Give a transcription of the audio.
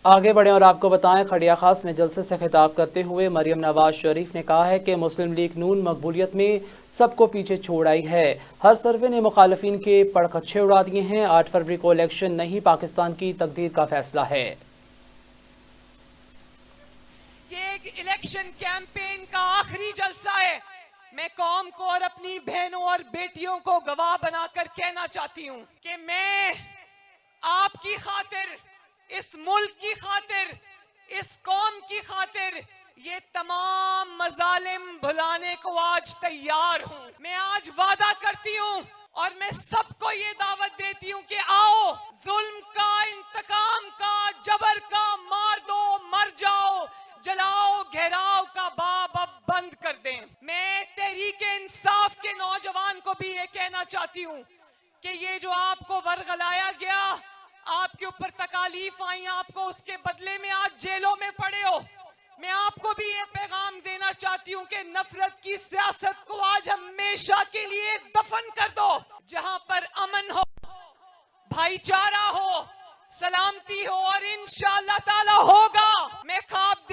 آگے بڑھیں اور آپ کو بتائیں، کھڑیا خاص میں جلسے سے خطاب کرتے ہوئے مریم نواز شریف نے کہا ہے کہ مسلم لیگ نون مقبولیت میں سب کو پیچھے چھوڑ آئی ہے۔ ہر سروے نے مخالفین کے پڑکچھے اڑا دیے ہیں۔ 8 فروری کو الیکشن نہیں، پاکستان کی تقدیر کا فیصلہ ہے۔ یہ ایک الیکشن کیمپین کا آخری جلسہ ہے۔ میں قوم کو اور اپنی بہنوں اور بیٹیوں کو گواہ بنا کر کہنا چاہتی ہوں کہ میں آپ کی خاطر، اس ملک کی خاطر، اس قوم کی خاطر یہ تمام مظالم بھلانے کو آج تیار ہوں۔ میں آج وعدہ کرتی ہوں اور میں سب کو یہ دعوت دیتی ہوں کہ آؤ، ظلم کا، انتقام کا، جبر کا مار دو، مر جاؤ، جلاؤ گھیراؤ کا باب اب بند کر دیں۔ میں تحریک انصاف کے نوجوان کو بھی یہ کہنا چاہتی ہوں کہ یہ جو آپ کو ورغلایا گیا، آپ کے اوپر تکالیف آئیں، آپ کو اس کے بدلے میں آج جیلوں میں پڑے ہو، میں آپ کو بھی یہ پیغام دینا چاہتی ہوں کہ نفرت کی سیاست کو آج ہمیشہ کے لیے دفن کر دو۔ جہاں پر امن ہو، بھائی چارہ ہو، سلامتی ہو، اور انشاءاللہ تعالی ہوگا۔ میں خواب